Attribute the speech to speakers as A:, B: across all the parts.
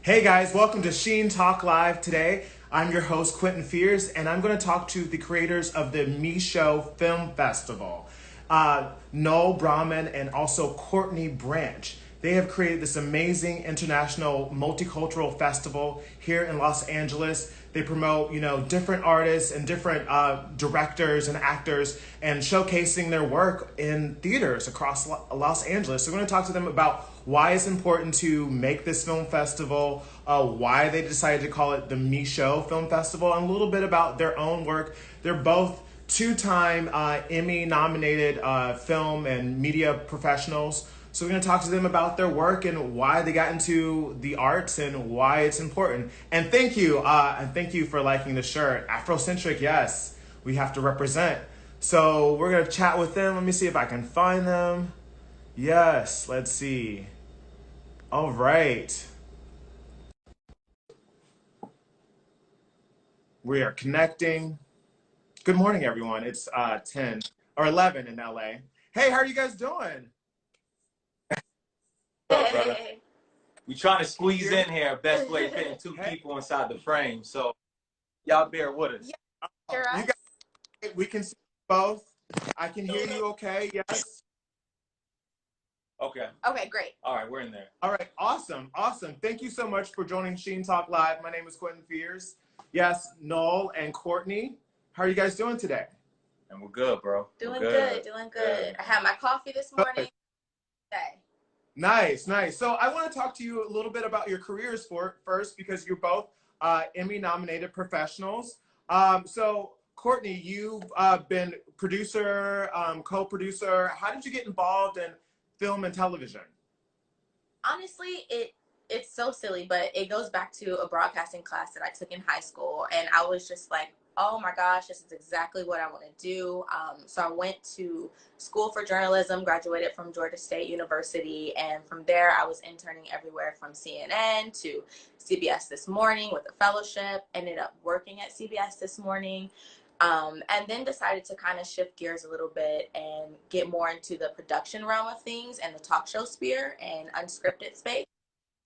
A: Hey guys, welcome to SHEEN Talk Live today. I'm your host, Quentin Fears, and I'm going to talk to the creators of the Micheaux Film Festival, Noel, Braham, and also Courtney Branch. They have created this amazing international multicultural festival here in Los Angeles. They promote, different artists and different directors and actors and showcasing their work in theaters across Los Angeles. So we're going to talk to them about why it's important to make this film festival, why they decided to call it the Micheaux Film Festival, and a little bit about their own work. They're both two-time Emmy-nominated film and media professionals. So we're going to talk to them about their work and why they got into the arts and why it's important. And thank you for liking the shirt. Afrocentric, yes, we have to represent. So we're going to chat with them. Let me see if I can find them. Yes, let's see. All right. We are connecting. Good morning, everyone. It's 10 or 11 in LA. Hey, how are you guys doing?
B: Brother. We trying to squeeze in here best way fitting two people inside the frame, so y'all bear with us.
A: Yeah, you guys, we can see both. I can hear you okay, yes?
B: Okay,
C: great.
B: All right, we're in there.
A: All right, awesome. Thank you so much for joining SHEEN Talk Live. My name is Quentin Fears. Yes, Noel and Courtney. How are you guys doing today?
B: And we're good, bro.
C: Doing good. I had my coffee this morning. Okay.
A: Nice. So I want to talk to you a little bit about your careers first, because you're both Emmy-nominated professionals. So Courtney, you've been producer, co-producer. How did you get involved in film and television?
C: Honestly, it's so silly, but it goes back to a broadcasting class that I took in high school, and I was just like, oh my gosh, this is exactly what I want to do. So I went to school for journalism, graduated from Georgia State University, and from there I was interning everywhere from CNN to CBS This Morning with a fellowship, ended up working at CBS This Morning, and then decided to kind of shift gears a little bit and get more into the production realm of things and the talk show sphere and unscripted space.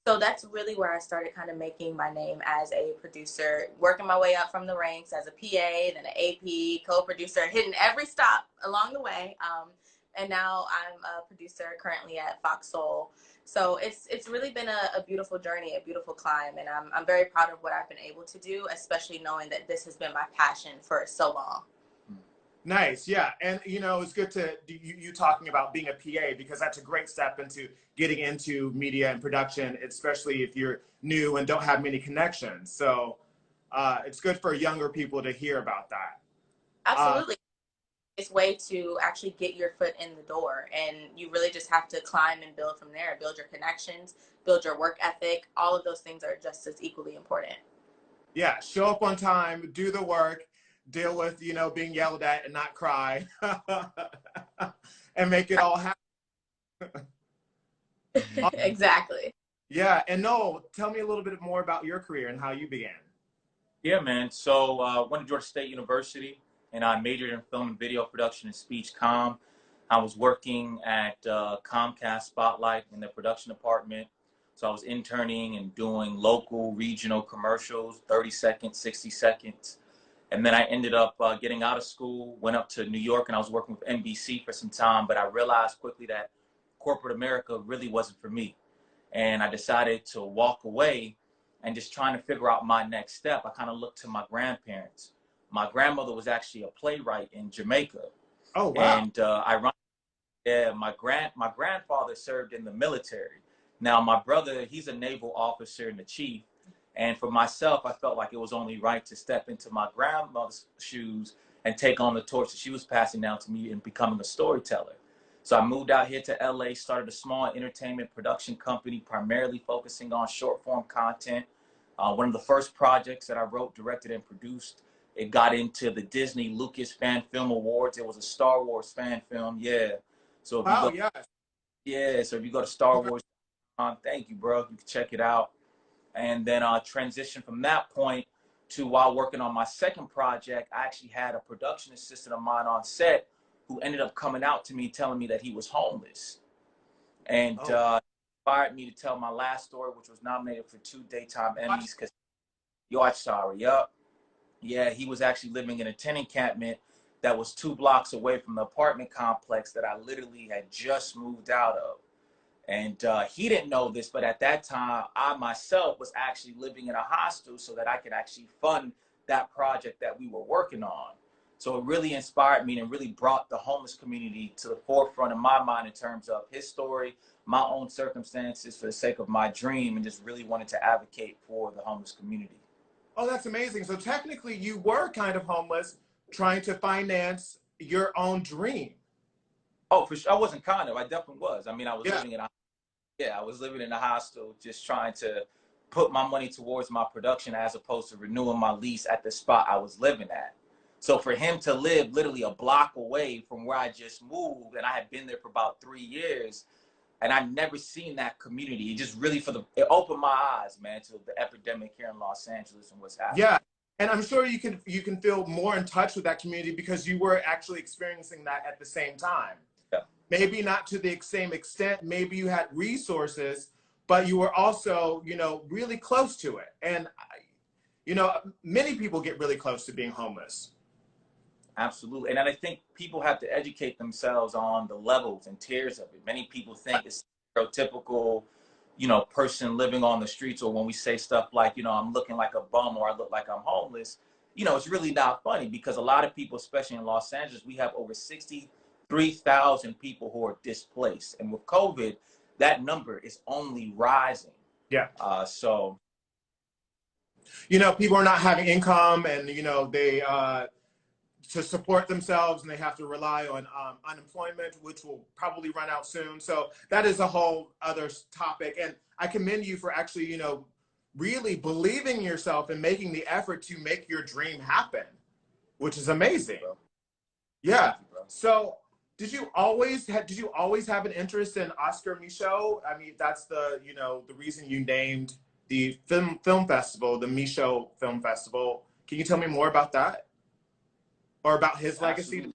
C: So that's really where I started kind of making my name as a producer, working my way up from the ranks as a PA, then an AP, co-producer, hitting every stop along the way. And now I'm a producer currently at Fox Soul. So it's really been a beautiful journey, a beautiful climb. And I'm very proud of what I've been able to do, especially knowing that this has been my passion for so long.
A: Nice, yeah. And it's good to you talking about being a PA, because that's a great step into getting into media and production, especially if you're new and don't have many connections. So it's good for younger people to hear about that.
C: Absolutely. It's a way to actually get your foot in the door, and you really just have to climb and build from there, build your connections, build your work ethic. All of those things are just as equally important.
A: Yeah, show up on time, do the work, deal with, being yelled at and not cry, and make it all happen.
C: Exactly.
A: Yeah, and Noel, tell me a little bit more about your career and how you began.
B: Yeah, man. So went to Georgia State University, and I majored in film and video production and speech comm. I was working at Comcast Spotlight in the production department. So I was interning and doing local, regional commercials, 30 seconds, 60 seconds. And then I ended up getting out of school, went up to New York, and I was working with NBC for some time. But I realized quickly that corporate America really wasn't for me. And I decided to walk away and just trying to figure out my next step. I kind of looked to my grandparents. My grandmother was actually a playwright in Jamaica.
A: Oh, wow.
B: And ironically, yeah, my grandfather served in the military. Now, my brother, he's a naval officer and the chief. And for myself, I felt like it was only right to step into my grandmother's shoes and take on the torch that she was passing down to me in becoming a storyteller. So I moved out here to LA, started a small entertainment production company, primarily focusing on short form content. One of the first projects that I wrote, directed, and produced, it got into the Disney Lucas Fan Film Awards. It was a Star Wars fan film, yeah. So if you go, so if you go to Star Wars, thank you, bro. You can check it out. And then transition from that point to, while working on my second project, I actually had a production assistant of mine on set who ended up coming out to me telling me that he was homeless. And inspired me to tell my last story, which was nominated for 2 daytime Emmys. Because yo, I'm sorry, yup. Yeah, he was actually living in a tent encampment that was 2 blocks away from the apartment complex that I literally had just moved out of. And he didn't know this, but at that time, I myself was actually living in a hostel so that I could actually fund that project that we were working on. So it really inspired me and really brought the homeless community to the forefront of my mind in terms of his story, my own circumstances for the sake of my dream, and just really wanted to advocate for the homeless community.
A: Oh, that's amazing. So technically you were kind of homeless trying to finance your own dream.
B: Oh, for sure. I wasn't kind of, I definitely was. I mean, I was
A: Yeah.
B: living in a, yeah, I was living in a hostel, just trying to put my money towards my production as opposed to renewing my lease at the spot I was living at. So for him to live literally a block away from where I just moved, and I had been there for about 3 years, and I'd never seen that community. It just really it opened my eyes, man, to the epidemic here in Los Angeles and what's happening.
A: Yeah. And I'm sure you can feel more in touch with that community because you were actually experiencing that at the same time.
B: Yeah.
A: Maybe not to the same extent, maybe you had resources, but you were also, you know, really close to it. And, you know, many people get really close to being homeless.
B: Absolutely. And I think people have to educate themselves on the levels and tiers of it. Many people think it's stereotypical, you know, person living on the streets, or when we say stuff like, you know, I'm looking like a bum or I look like I'm homeless, you know, it's really not funny because a lot of people, especially in Los Angeles, we have over 63,000 people who are displaced. And with COVID, that number is only rising.
A: Yeah.
B: So,
A: you know, people are not having income and, you know, they, to support themselves, and they have to rely on unemployment, which will probably run out soon. So that is a whole other topic. And I commend you for actually, you know, really believing in yourself and making the effort to make your dream happen, which is amazing. Yeah. So did you always have an interest in Oscar Micheaux? I mean, that's the, you know, the reason you named the film festival, the Micheaux Film Festival. Can you tell me more about that? Or about his legacy?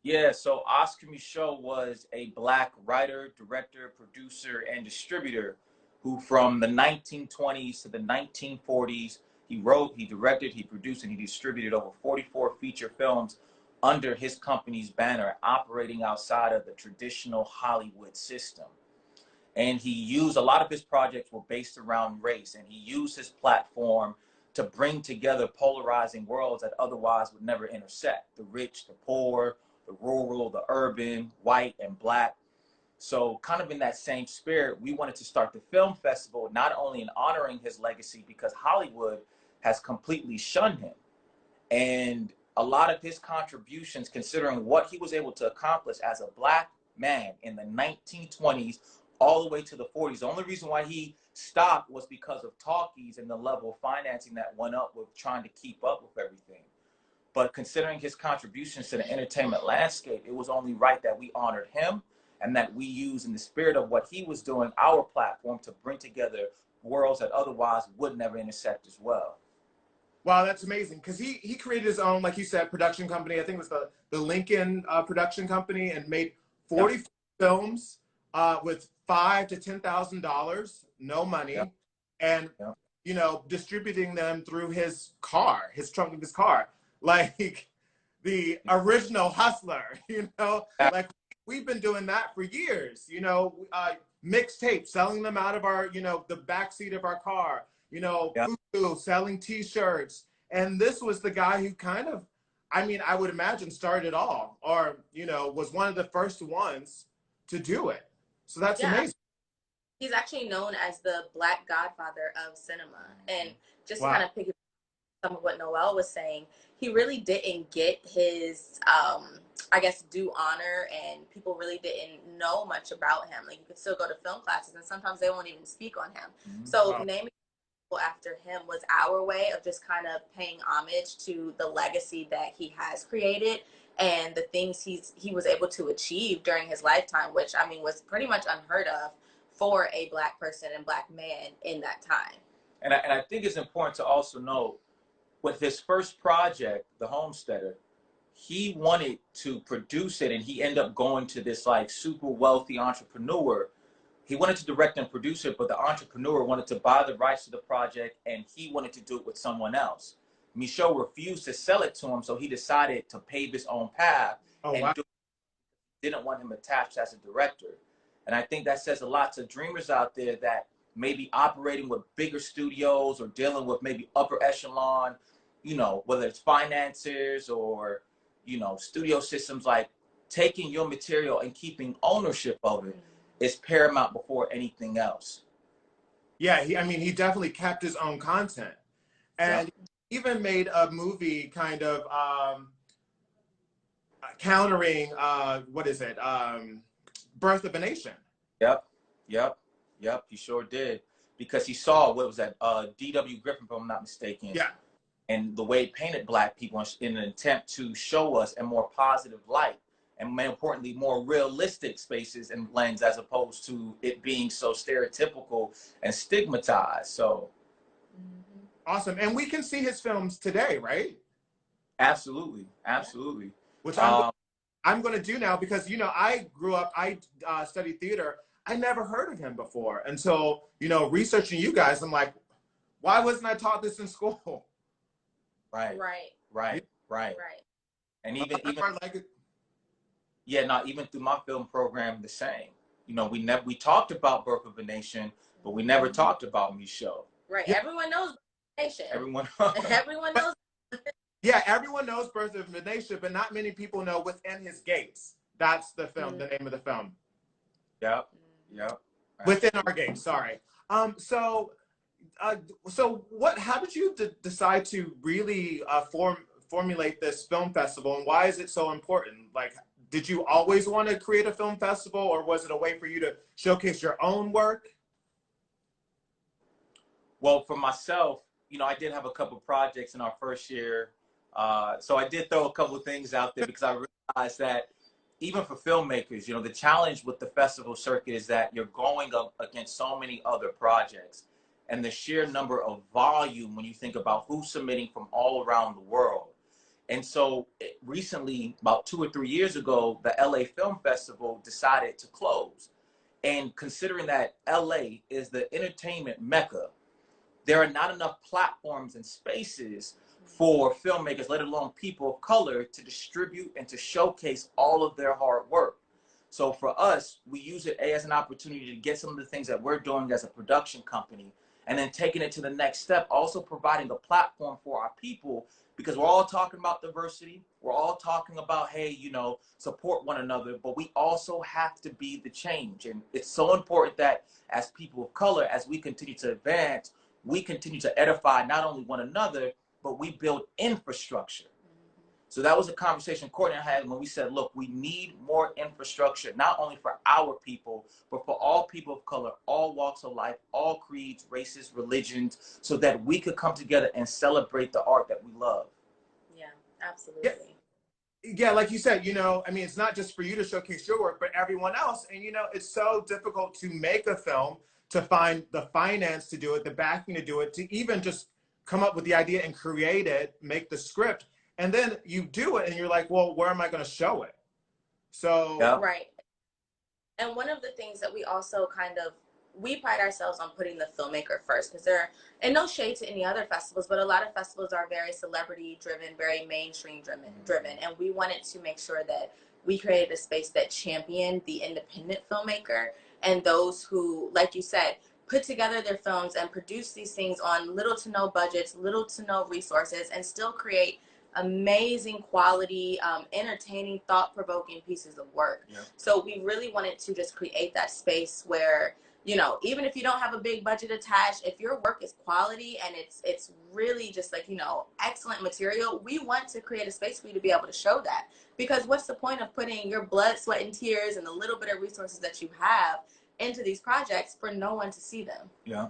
B: Yeah, so Oscar Micheaux was a Black writer, director, producer, and distributor who from the 1920s to the 1940s, he wrote, he directed, he produced, and he distributed over 44 feature films under his company's banner, operating outside of the traditional Hollywood system. And he used, a lot of his projects were based around race, and he used his platform to bring together polarizing worlds that otherwise would never intersect. The rich, the poor, the rural, the urban, white and Black. So kind of in that same spirit, we wanted to start the film festival, not only in honoring his legacy, because Hollywood has completely shunned him. And a lot of his contributions, considering what he was able to accomplish as a Black man in the 1920s, all the way to the 40s. The only reason why he stopped was because of talkies and the level of financing that went up with trying to keep up with everything. But considering his contributions to the entertainment landscape, it was only right that we honored him and that we use, in the spirit of what he was doing, our platform to bring together worlds that otherwise would never intersect as well.
A: Wow, that's amazing. Because he created his own, like you said, production company. I think it was the Lincoln production company, and made 40 films with $5,000 to $10,000, no money, and you know, distributing them through his car, his trunk of his car, like the original hustler. You know, like we've been doing that for years. You know, mixtapes, selling them out of our, you know, the backseat of our car. You know, Fufu, selling T-shirts, and this was the guy who kind of, I mean, I would imagine started it all, or you know, was one of the first ones to do it. So that's amazing.
C: He's actually known as the Black Godfather of cinema. And just to kind of pick up some of what Noel was saying, he really didn't get his, I guess, due honor, and people really didn't know much about him. Like, you could still go to film classes, and sometimes they won't even speak on him. So naming people after him was our way of just kind of paying homage to the legacy that he has created and the things he was able to achieve during his lifetime, which, I mean, was pretty much unheard of for a Black person and Black man in that time.
B: And I think it's important to also note, with his first project, The Homesteader, he wanted to produce it, and he ended up going to this like super wealthy entrepreneur he wanted to direct and produce it, but the entrepreneur wanted to buy the rights to the project, and he wanted to do it with someone else. Micheaux refused to sell it to him, so he decided to pave his own path and didn't want him attached as a director. And I think that says a lot to dreamers out there that may be operating with bigger studios or dealing with maybe upper echelon, you know, whether it's financiers or, you know, studio systems. Like, taking your material and keeping ownership of it is paramount before anything else.
A: Yeah, he definitely kept his own content, and even made a movie kind of countering Birth of a Nation.
B: Yep. He sure did, because he saw, what was that, D.W. Griffin, if I'm not mistaken.
A: Yeah.
B: And the way it painted Black people in an attempt to show us a more positive light, and more importantly, more realistic spaces and lens, as opposed to it being so stereotypical and stigmatized. So
A: awesome. And we can see his films today, right?
B: Absolutely.
A: Which I'm going to do now, because, you know, I grew up, I studied theater. I never heard of him before until, you know, researching you guys. I'm like, why wasn't I taught this in school?
B: Right. And even even through my film program, the same. You know, we talked about Birth of a Nation, but we never talked about Micheaux.
C: Right. Yeah. Everyone knows Birth of a Nation. Everyone knows.
A: Yeah, everyone knows Birth of a Nation, but not many people know Within His Gates. That's the film, the name of the film.
B: Yep.
A: Within Our Gates, sorry. So how did you decide to really formulate this film festival, and why is it so important? Like, did you always want to create a film festival, or was it a way for you to showcase your own work?
B: Well, for myself, you know, I did have a couple projects in our first year. So I did throw a couple of things out there, because I realized that even for filmmakers, you know, the challenge with the festival circuit is that you're going up against so many other projects, and the sheer number of volume when you think about who's submitting from all around the world. And so recently, about 2 or 3 years ago, the LA Film Festival decided to close. And considering that LA is the entertainment mecca, there are not enough platforms and spaces for filmmakers, let alone people of color, to distribute and to showcase all of their hard work. So for us, we use it as an opportunity to get some of the things that we're doing as a production company, and then taking it to the next step, also providing a platform for our people, because we're all talking about diversity. We're all talking about, hey, you know, support one another, but we also have to be the change. And it's so important that as people of color, as we continue to advance, we continue to edify not only one another, but we build infrastructure. So that was a conversation Courtney and I had when we said, look, we need more infrastructure, not only for our people, but for all people of color, all walks of life, all creeds, races, religions, so that we could come together and celebrate the art that we love.
C: Yeah, absolutely.
A: Yeah, like you said, you know, I mean, it's not just for you to showcase your work, but everyone else. And, you know, it's so difficult to make a film, to find the finance to do it, the backing to do it, to even just come up with the idea and create it, make the script. And then you do it and you're like, well, where am I going to show it? So.
B: Yep.
C: Right. And one of the things that we also we pride ourselves on putting the filmmaker first, because and no shade to any other festivals, but a lot of festivals are very celebrity driven, very mainstream driven. And we wanted to make sure that we created a space that championed the independent filmmaker and those who, like you said, put together their films and produce these things on little to no budgets, little to no resources, and still create amazing quality, entertaining, thought-provoking pieces of work. Yeah. So we really wanted to just create that space where, you know, even if you don't have a big budget attached, if your work is quality and it's really just like, you know, excellent material, we want to create a space for you to be able to show that. Because what's the point of putting your blood, sweat, and tears and the little bit of resources that you have into these projects for no one to see them?
B: Yeah.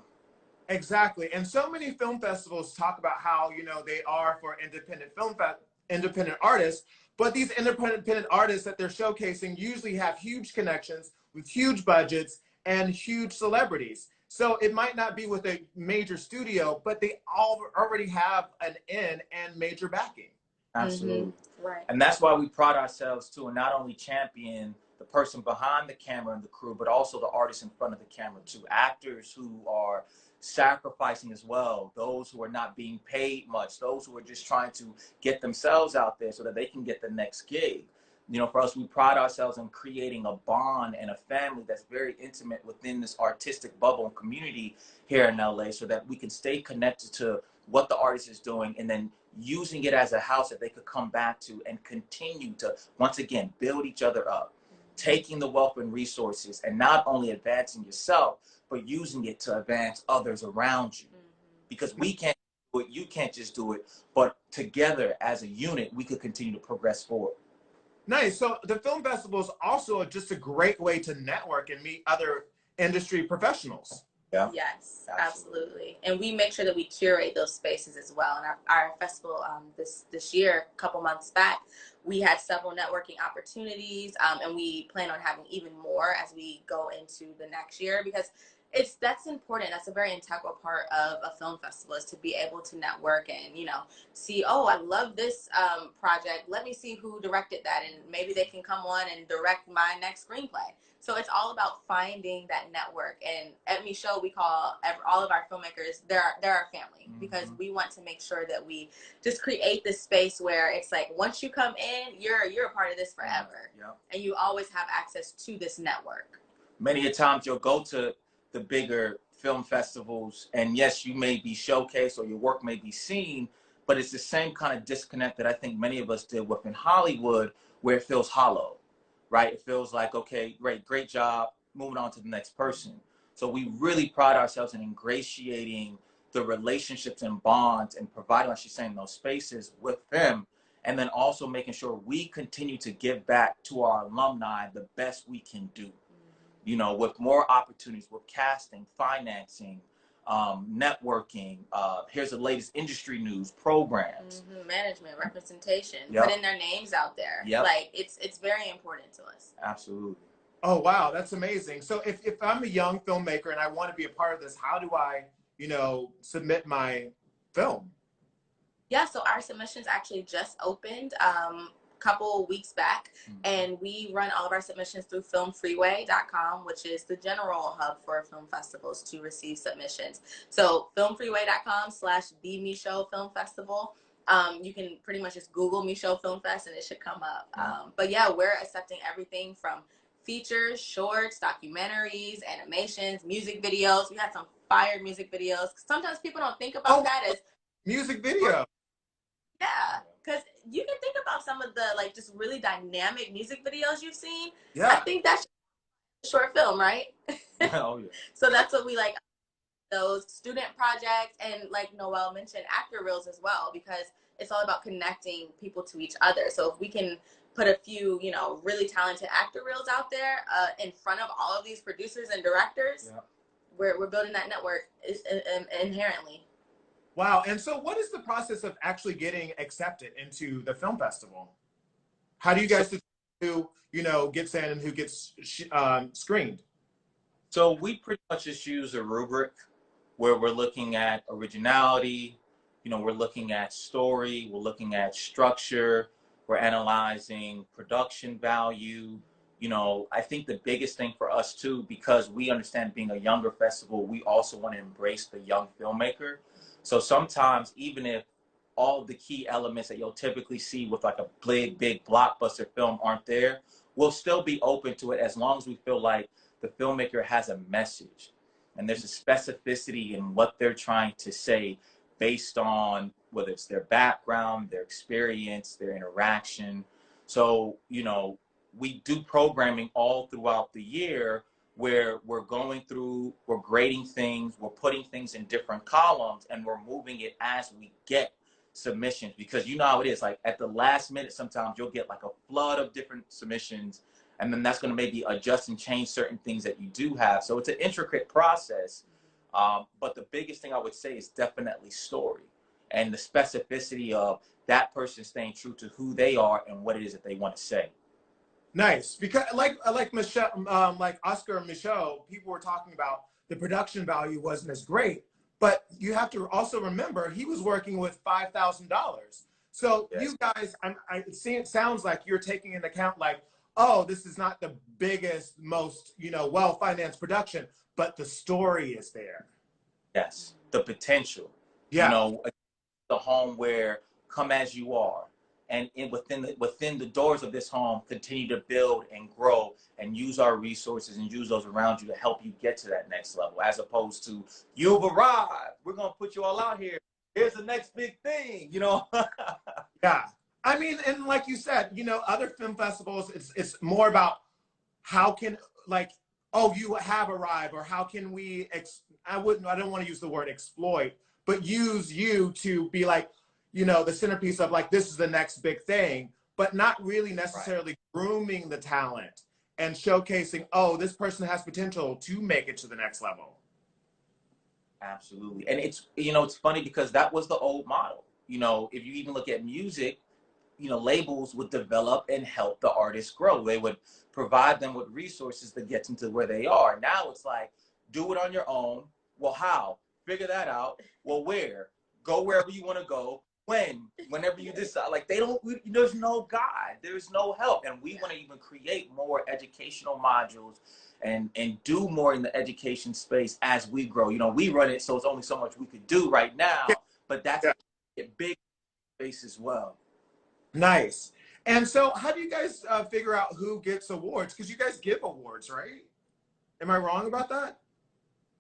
A: Exactly. And so many film festivals talk about how, you know, they are for independent independent artists, but these independent artists that they're showcasing usually have huge connections with huge budgets and huge celebrities. So it might not be with a major studio, but they all already have an in and major backing.
B: Absolutely.
C: Right.
B: And that's why we pride ourselves to not only champion the person behind the camera and the crew, but also the artists in front of the camera too. Actors who are sacrificing as well, those who are not being paid much, those who are just trying to get themselves out there so that they can get the next gig. You know, for us, we pride ourselves in creating a bond and a family that's very intimate within this artistic bubble and community here in LA, so that we can stay connected to what the artist is doing, and then using it as a house that they could come back to and continue to, once again, build each other up, taking the wealth and resources and not only advancing yourself, but using it to advance others around you. Because we can't do it, you can't just do it, but together as a unit, we could continue to progress forward.
A: Nice. So the film festival is also just a great way to network and meet other industry professionals.
B: Yeah.
C: Yes, absolutely. And we make sure that we curate those spaces as well. And our festival this year, a couple months back, we had several networking opportunities, and we plan on having even more as we go into the next year, because that's important. That's a very integral part of a film festival, is to be able to network and, you know, see, oh, I love this project. Let me see who directed that, and maybe they can come on and direct my next screenplay. So it's all about finding that network. And at Micheaux, we call all of our filmmakers, they're our family, because we want to make sure that we just create this space where it's like, once you come in, you're a part of this forever. And you always have access to this network.
B: Many a times you'll go to the bigger film festivals, and yes, you may be showcased or your work may be seen, but it's the same kind of disconnect that I think many of us deal with in Hollywood, where it feels hollow, right? It feels like, okay, great job, moving on to the next person. So we really pride ourselves in ingratiating the relationships and bonds and providing, like she's saying, those spaces with them, and then also making sure we continue to give back to our alumni the best we can do. You know, with more opportunities, with casting, financing, networking, here's the latest industry news, programs.
C: Management, representation, putting their names out there. Like, it's very important to us.
B: Absolutely.
A: Oh, wow, that's amazing. So if I'm a young filmmaker and I want to be a part of this, how do I, you know, submit my film?
C: Yeah, so our submissions actually just opened couple weeks back, and we run all of our submissions through filmfreeway.com, which is the general hub for film festivals to receive submissions. So filmfreeway.com/the Micheaux Film Festival. You can pretty much just Google Micheaux Film Fest and it should come up. But yeah, we're accepting everything from features, shorts, documentaries, animations, music videos. We had some fire music videos. Sometimes people don't think about that as
A: music video.
C: Yeah, because you can think about some of the, like, just really dynamic music videos you've seen.
A: Yeah.
C: I think that's a short film, right?
B: Oh, yeah.
C: So that's what we like, those student projects, and like Noel mentioned, actor reels as well, because it's all about connecting people to each other. So if we can put a few, you know, really talented actor reels out there in front of all of these producers and directors, we're building that network inherently.
A: Wow. And so what is the process of actually getting accepted into the film festival? How do you guys determine who, you know, gets in and who gets screened?
B: So we pretty much just use a rubric where we're looking at originality, you know, we're looking at story, we're looking at structure, we're analyzing production value. You know, I think the biggest thing for us too, because we understand being a younger festival, we also want to embrace the young filmmaker. So sometimes, even if all the key elements that you'll typically see with like a big blockbuster film aren't there, we'll still be open to it as long as we feel like the filmmaker has a message and there's a specificity in what they're trying to say based on whether it's their background, their experience, their interaction. So, you know, we do programming all throughout the year where we're going through, we're grading things, we're putting things in different columns, and we're moving it as we get submissions. Because you know how it is, like at the last minute, sometimes you'll get like a flood of different submissions, and then that's gonna maybe adjust and change certain things that you do have. So it's an intricate process, but the biggest thing I would say is definitely story and the specificity of that person staying true to who they are and what it is that they want to say.
A: Nice, because like Michelle, like Oscar and Micheaux, people were talking about the production value wasn't as great, but you have to also remember he was working with $5,000. So you guys, it sounds like you're taking into account like, oh, this is not the biggest, most, you know, well-financed production, but the story is there.
B: Yes, the potential.
A: Yeah.
B: You know, the home where come as you are, and within the doors of this home, continue to build and grow and use our resources and use those around you to help you get to that next level, as opposed to you've arrived, we're gonna put you all out here, here's the next big thing, you know.
A: Yeah. I mean, and like you said, you know, other film festivals, it's more about how can, like, oh, you have arrived, or how can we, I don't want to use the word exploit, but use you to be like, you know, the centerpiece of like, this is the next big thing, but not really necessarily grooming the talent and showcasing, oh, this person has potential to make it to the next level.
B: Absolutely. And it's, you know, it's funny because that was the old model. You know, if you even look at music, you know, labels would develop and help the artists grow. They would provide them with resources to get them to where they are. Now it's like, do it on your own. Well, how? Figure that out. Well, where? Go wherever you want to go. Whenever you decide. Like, there's no guide. There's no help. And we want to even create more educational modules and do more in the education space as we grow. You know, we run it, so it's only so much we could do right now, but that's a big space as well.
A: Nice. And so how do you guys figure out who gets awards? Because you guys give awards, right? Am I wrong about that?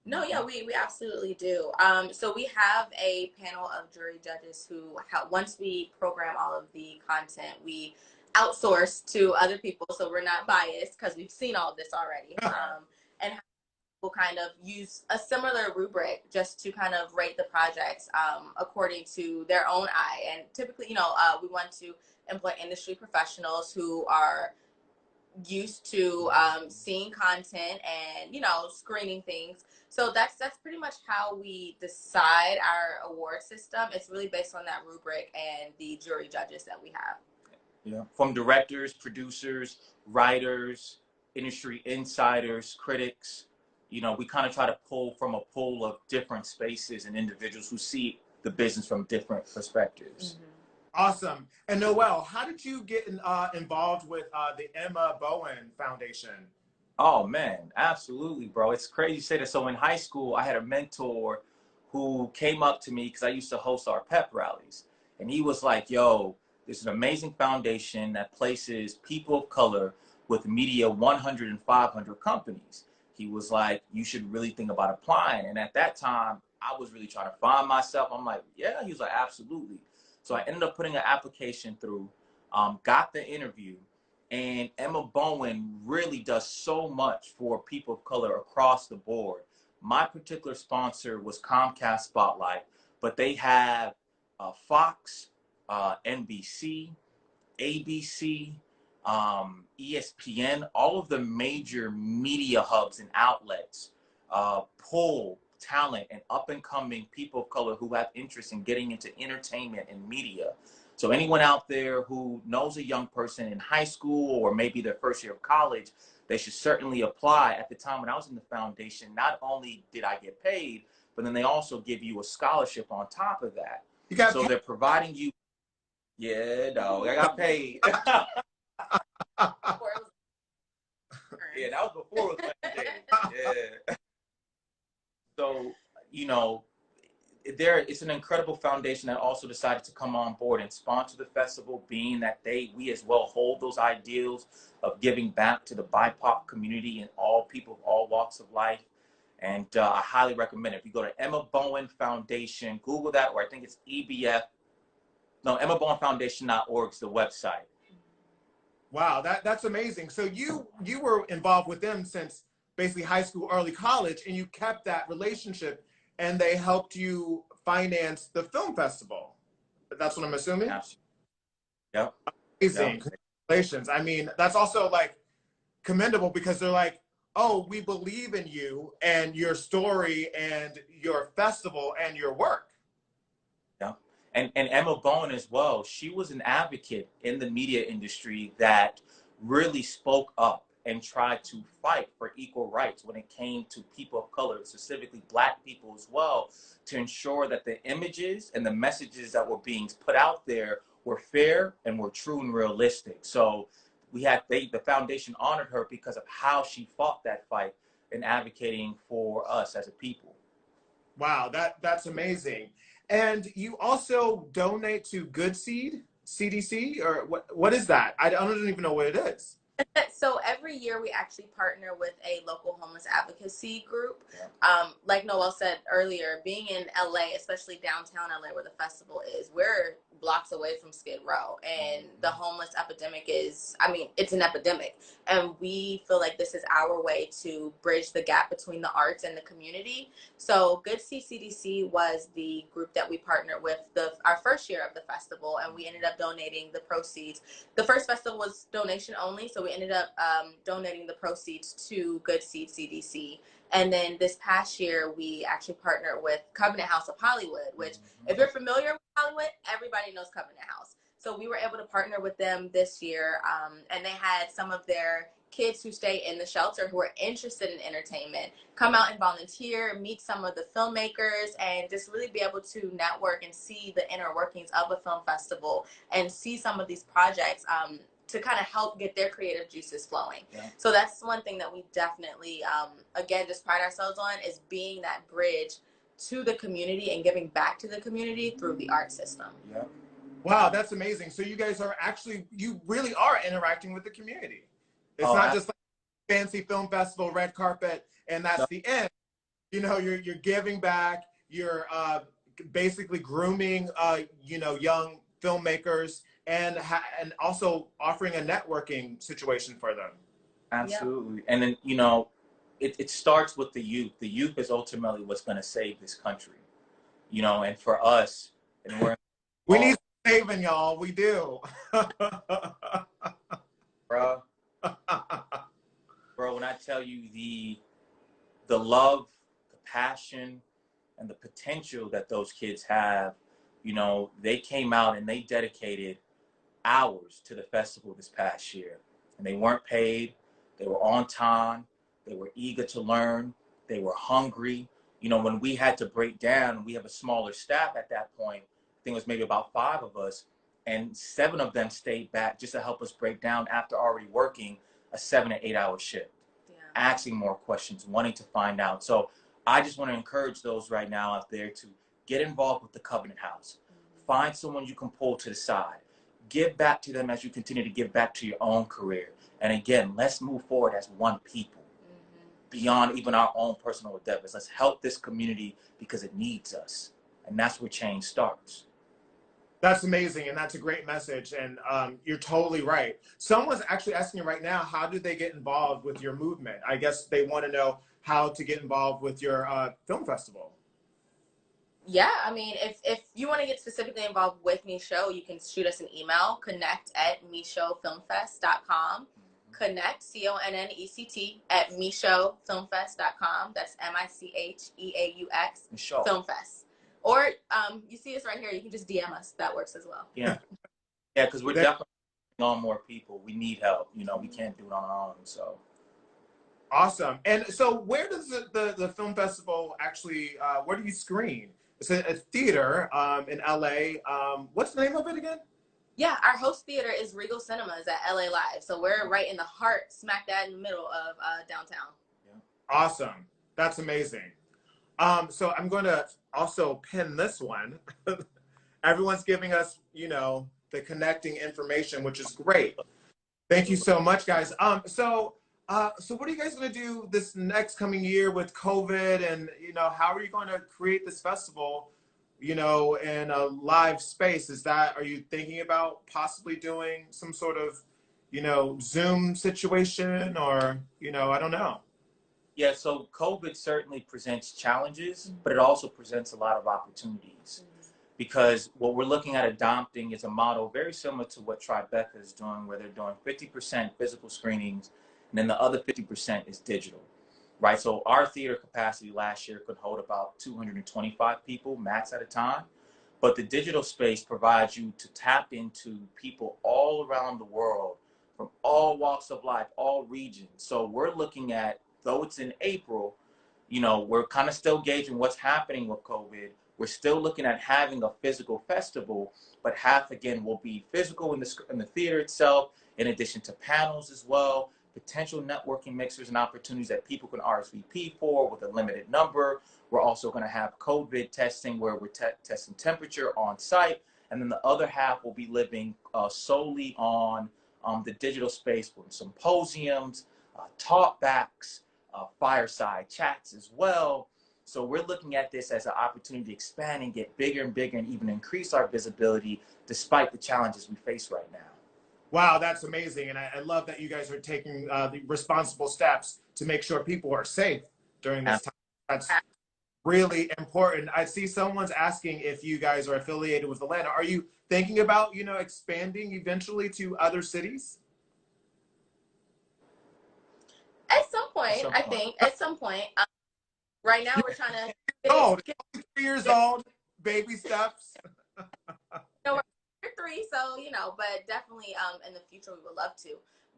C: No, yeah, we absolutely do. So we have a panel of jury judges who, once we program all of the content, we outsource to other people, so we're not biased because we've seen all of this already. And we'll kind of use a similar rubric just to kind of rate the projects according to their own eye. And typically, you know, we want to employ industry professionals who are used to seeing content and, you know, screening things. So that's pretty much how we decide our award system. It's really based on that rubric and the jury judges that we have.
B: Yeah, from directors, producers, writers, industry insiders, critics. You know, we kind of try to pull from a pool of different spaces and individuals who see the business from different perspectives.
C: Mm-hmm.
A: Awesome. And Noel, how did you get involved with the Emma Bowen Foundation?
B: Oh, man, absolutely, bro. It's crazy to say that. So in high school, I had a mentor who came up to me because I used to host our pep rallies. And he was like, yo, there's an amazing foundation that places people of color with media 100 and 500 companies. He was like, you should really think about applying. And at that time, I was really trying to find myself. I'm like, yeah. He was like, absolutely. So I ended up putting an application through, got the interview. And Emma Bowen really does so much for people of color across the board. My particular sponsor was Comcast Spotlight, but they have Fox, NBC, ABC, ESPN, all of the major media hubs and outlets pull talent and up-and-coming people of color who have interest in getting into entertainment and media. So anyone out there who knows a young person in high school or maybe their first year of college, they should certainly apply. At the time when I was in the foundation, not only did I get paid, but then they also give you a scholarship on top of that. So they're providing you. Yeah, dog, I got paid. Yeah, that was before it was mandated. Yeah. So, you know, it's an incredible foundation that also decided to come on board and sponsor the festival, being that we as well hold those ideals of giving back to the BIPOC community and all people of all walks of life. And I highly recommend it. If you go to Emma Bowen Foundation, Google that, or I think it's EMmaBowenFoundation.org is the website.
A: Wow, that's amazing. So you were involved with them since basically high school, early college, and you kept that relationship, and they helped you finance the film festival. That's what I'm assuming?
B: Absolutely. Yep.
A: Amazing.
B: Yep.
A: Congratulations. I mean, that's also like commendable because they're like, oh, we believe in you and your story and your festival and your work.
B: Yeah. And Emma Bowen as well, she was an advocate in the media industry that really spoke up and tried to fight for equal rights when it came to people of color, specifically Black people as well, to ensure that the images and the messages that were being put out there were fair and were true and realistic. So the foundation honored her because of how she fought that fight and advocating for us as a people.
A: Wow, that's amazing. And you also donate to Good Seed, CDC, or what is that? I don't even know what it is.
C: So every year we actually partner with a local homeless advocacy group. Like Noel said earlier, being in LA, especially downtown LA where the festival is, we're blocks away from Skid Row, and the homeless epidemic is, I mean, it's an epidemic, and we feel like this is our way to bridge the gap between the arts and the community. So Good Seed CDC was the group that we partnered with our first year of the festival, and we ended up donating the proceeds. The first festival was donation only, so we ended up donating the proceeds to Good Seed CDC. And then this past year, we actually partnered with Covenant House of Hollywood, which, if you're familiar with Hollywood, everybody knows Covenant House. So we were able to partner with them this year, and they had some of their kids who stay in the shelter who are interested in entertainment come out and volunteer, meet some of the filmmakers, and just really be able to network and see the inner workings of a film festival and see some of these projects to kind of help get their creative juices flowing. So that's one thing that we definitely, again, just pride ourselves on, is being that bridge to the community and giving back to the community through the art system.
A: Wow, that's amazing. So you guys are actually, you really are interacting with the community. It's not just like a fancy film festival, red carpet, and that's the end. You know, you're giving back, you're basically grooming, you know, young filmmakers, and also offering a networking situation for them.
B: Absolutely. And then, you know, it starts with the youth. The youth is ultimately what's going to save this country, you know, and for us, and
A: we need saving, y'all. We do.
B: Bro, when I tell you the love, the passion, and the potential that those kids have, you know, they came out and they dedicated hours to the festival this past year, and they weren't paid. They were on time. They were eager to learn. They were hungry. You know, when we had to break down, we have a smaller staff at that point. I think it was maybe about 5 of us, and 7 of them stayed back just to help us break down after already working a 7 to 8 hour shift, asking more questions, wanting to find out. So I just want to encourage those right now out there to get involved with the Covenant House. Find someone you can pull to the side. Give back to them as you continue to give back to your own career. And again, let's move forward as one people, beyond even our own personal endeavors. Let's help this community because it needs us. And that's where change starts.
A: That's amazing, and that's a great message, and you're totally right. Someone's actually asking you right now, how do they get involved with your movement? I guess they want to know how to get involved with your film festival.
C: Yeah, I mean, if you want to get specifically involved with Micheaux, you can shoot us an email, connect@micheauxfilmfest.com. Connect, CONNECT, at micheauxfilmfest.com. That's MICHEAUX,
B: Micheaux.
C: Filmfest. Or you see us right here, you can just DM us. That works as well.
B: Yeah, because we're definitely on more people. We need help. You know, we can't do it on our own. So
A: awesome. And so where does the film festival actually, where do you screen? It's a theater in LA. What's the name of it again?
C: Yeah, our host theater is Regal Cinemas at LA Live. So we're right in the heart, smack dab in the middle of downtown.
A: Awesome. That's amazing. So I'm going to also pin this one. Everyone's giving us, you know, the connecting information, which is great. Thank you so much, guys. So what are you guys going to do this next coming year with COVID, and, you know, how are you going to create this festival, you know, in a live space? Are you thinking about possibly doing some sort of, you know, Zoom situation, or, you know, I don't know.
B: Yeah, so COVID certainly presents challenges, but it also presents a lot of opportunities, because what we're looking at adopting is a model very similar to what Tribeca is doing, where they're doing 50% physical screenings, and then the other 50% is digital, right? So our theater capacity last year could hold about 225 people max at a time, but the digital space provides you to tap into people all around the world from all walks of life, all regions. So we're looking at, though it's in April, you know, we're kind of still gauging what's happening with COVID. We're still looking at having a physical festival, but half, again, will be physical in the theater itself, in addition to panels as well, potential networking mixers and opportunities that people can RSVP for with a limited number. We're also going to have COVID testing where we're testing temperature on site. And then the other half will be living solely on the digital space with symposiums, talkbacks, fireside chats as well. So we're looking at this as an opportunity to expand and get bigger and bigger and even increase our visibility despite the challenges we face right now.
A: Wow, that's amazing. And I love that you guys are taking the responsible steps to make sure people are safe during this time. That's really important. I see someone's asking if you guys are affiliated with Atlanta. Are you thinking about, you know, expanding eventually to other cities?
C: At some point, I think. At some point. Right now, we're trying to.
A: Oh, 3 years old, baby steps.
C: We're 3, so you know, but definitely, in the future, we would love to.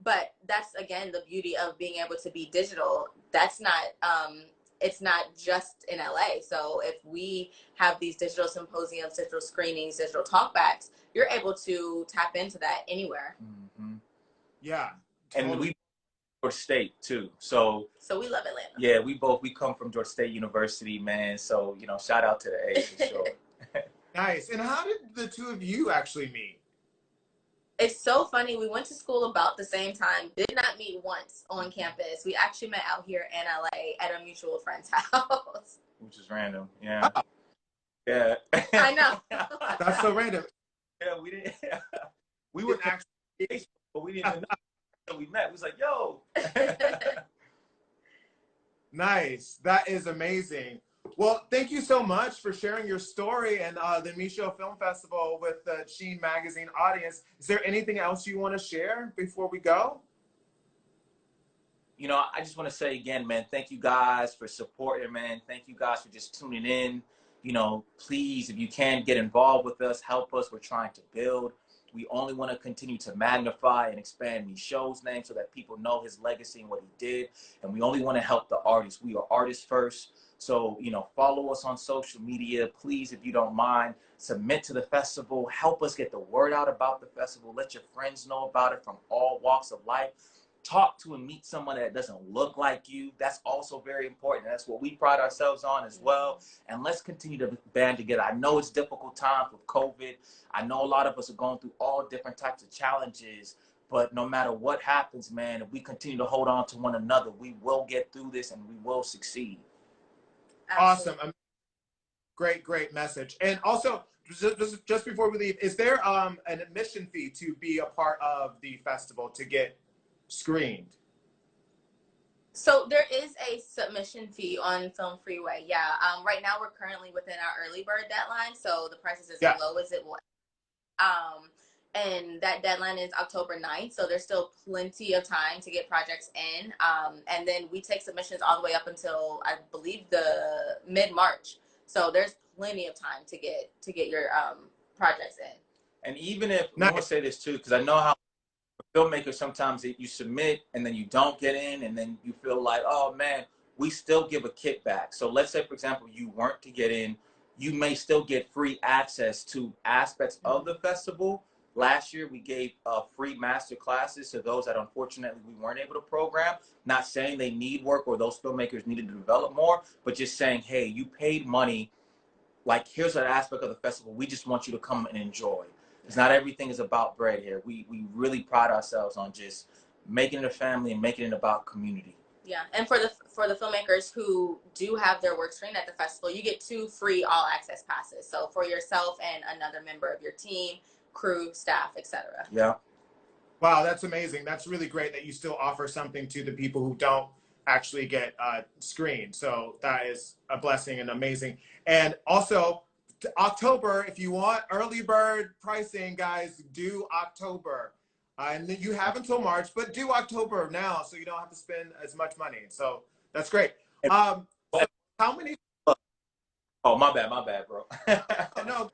C: But that's again the beauty of being able to be digital. That's not. It's not just in LA. So if we have these digital symposiums, digital screenings, digital talkbacks, you're able to tap into that anywhere.
B: Mm-hmm.
A: Yeah,
B: totally. And we Georgia State too. So
C: we love Atlanta.
B: Yeah, we come from Georgia State University, man. So, you know, shout out to the A for sure.
A: Nice. And how did the two of you actually meet?
C: It's so funny. We went to school about the same time. Did not meet once on campus. We actually met out here in LA at a mutual friend's house.
B: Which is random. Yeah. Oh. Yeah.
C: I know.
A: That's so random.
B: Yeah, we didn't. We were actually, but we didn't even know. We met. We was like, yo.
A: Nice. That is amazing. Well, thank you so much for sharing your story and the Micheaux Film Festival with the SHEEN Magazine audience. Is there anything else you want to share before we go?
B: You know, I just want to say again, man, thank you guys for supporting, man. Thank you guys for just tuning in. You know, please, if you can, get involved with us, help us. We're trying to build. We only want to continue to magnify and expand Micheaux's name so that people know his legacy and what he did. And we only want to help the artists. We are artists first. So, you know, follow us on social media. Please, if you don't mind, submit to the festival. Help us get the word out about the festival. Let your friends know about it from all walks of life. Talk to and meet someone that doesn't look like you. That's also very important. That's what we pride ourselves on as well. And let's continue to band together. I know it's difficult times with COVID. I know a lot of us are going through all different types of challenges. But no matter what happens, man, if we continue to hold on to one another, we will get through this and we will succeed.
A: Awesome. Great message. And also, just before we leave, is there an admission fee to be a part of the festival to get screened?
C: So there is a submission fee on Film Freeway. Yeah. Right now we're currently within our early bird deadline, so the price is as low as it will. And that deadline is October 9th, so there's still plenty of time to get projects in. And then we take submissions all the way up until, I believe, the mid-March. So there's plenty of time to get your projects in.
B: And even if, I want to say this too, because I know how filmmakers sometimes you submit and then you don't get in and then you feel like, oh man, we still give a kickback. So let's say, for example, you weren't to get in, you may still get free access to aspects of the festival. Last year, we gave free master classes to those that unfortunately we weren't able to program. Not saying they need work or those filmmakers needed to develop more, but just saying, hey, you paid money. Like, here's an aspect of the festival we just want you to come and enjoy. Because not everything is about bread here. We really pride ourselves on just making it a family and making it about community.
C: Yeah, and for the filmmakers who do have their work screened at the festival, you get 2 free all access passes. So for yourself and another member of your team, crew, staff, etc.
B: Yeah.
A: Wow, that's amazing. That's really great that you still offer something to the people who don't actually get screened. So that is a blessing and amazing. And also, October, if you want early bird pricing, guys, do October. And you have until March, but do October now so you don't have to spend as much money. So that's great. So how many?
B: Oh, my bad, bro.
A: No.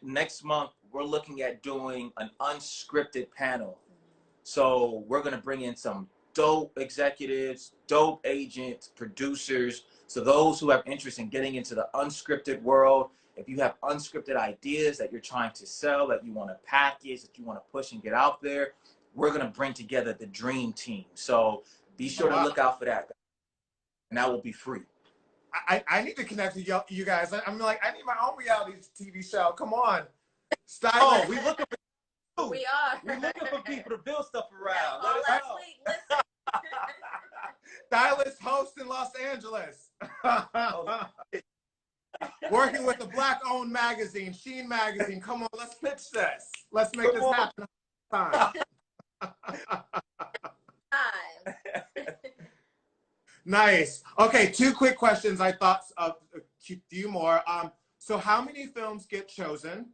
B: Next month, we're looking at doing an unscripted panel. So we're going to bring in some dope executives, dope agents, producers. So those who have interest in getting into the unscripted world, if you have unscripted ideas that you're trying to sell, that you want to package, that you want to push and get out there, we're going to bring together the dream team. So be sure to look out for that. And that will be free.
A: I need to connect with you guys. I'm like, I need my own reality TV show. Come on.
B: Oh, we looking for
C: We are.
B: We're looking for people to build stuff around.
C: Well,
B: Let us
C: last
B: know.
C: week, listen.
A: Stylist host in Los Angeles. Working with a Black-owned magazine, SHEEN Magazine. Come on, let's pitch this. Let's make this happen. Time. Nice. Okay, 2 quick questions. I thought of a few more. So how many films get chosen?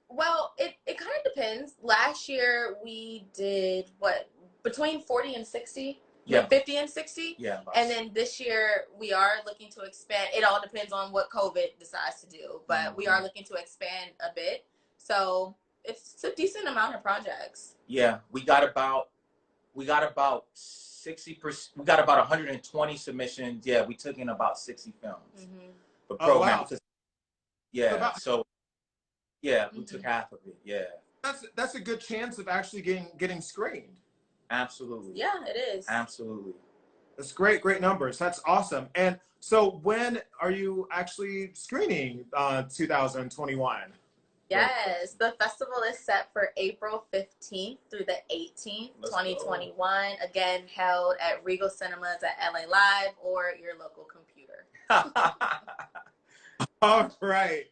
C: Well, it kind of depends. Last year we did what, between 40 and 60?
B: Yeah.
C: 50 and 60?
B: Yeah.
C: And then this year we are looking to expand. It all depends on what COVID decides to do, but we are looking to expand a bit. So it's a decent amount of projects.
B: Yeah, we got about 60%. We got about 120 submissions. Yeah, we took in about 60 films. For program.
A: Oh, wow.
B: Yeah. So yeah, we took half of it. Yeah.
A: That's a good chance of actually getting screened.
B: Absolutely.
C: Yeah, it is.
B: Absolutely.
A: That's great numbers. That's awesome. And so when are you actually screening 2021?
C: Yes, the festival is set for April 15th through the 18th, 2021. Again, held at Regal Cinemas at LA Live or your local computer.
A: All right.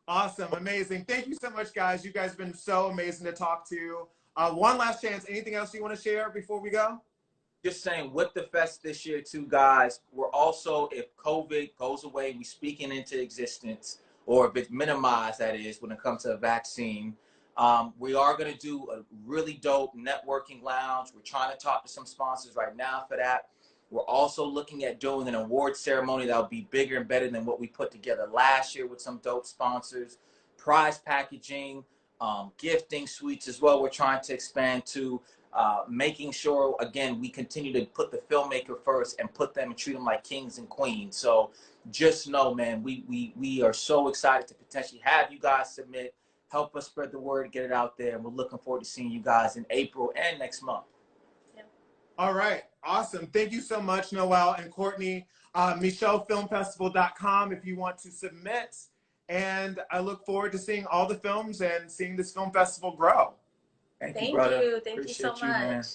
A: Awesome. Amazing. Thank you so much, guys. You guys have been so amazing to talk to. One last chance. Anything else you want to share before we go?
B: Just saying, with the fest this year too, guys, we're also, if COVID goes away, we speaking into existence, or if it's minimized, that is, when it comes to a vaccine, we are going to do a really dope networking lounge. We're trying to talk to some sponsors right now for that. We're also looking at doing an award ceremony that will be bigger and better than what we put together last year with some dope sponsors, prize packaging, gifting suites as well. We're trying to expand to making sure, again, we continue to put the filmmaker first and put them and treat them like kings and queens. So just know, man, we are so excited to potentially have you guys submit, help us spread the word, get it out there. And we're looking forward to seeing you guys in April and next month.
C: Yeah.
A: All right. Awesome. Thank you so much, Noel and Courtney. MicheauxFilmFestival.com if you want to submit. And I look forward to seeing all the films and seeing this film festival grow.
C: Thank
B: you, brother.
C: you. Thank you so
B: Appreciate you,
C: much.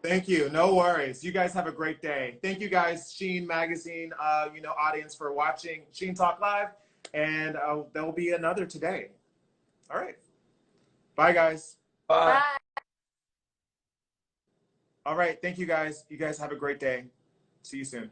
A: Thank you. No worries. You guys have a great day. Thank you guys, SHEEN Magazine, audience, for watching SHEEN Talk Live. And there will be another today. All right. Bye, guys.
B: Bye.
C: Bye.
A: All right. Thank you, guys. You guys have a great day. See you soon.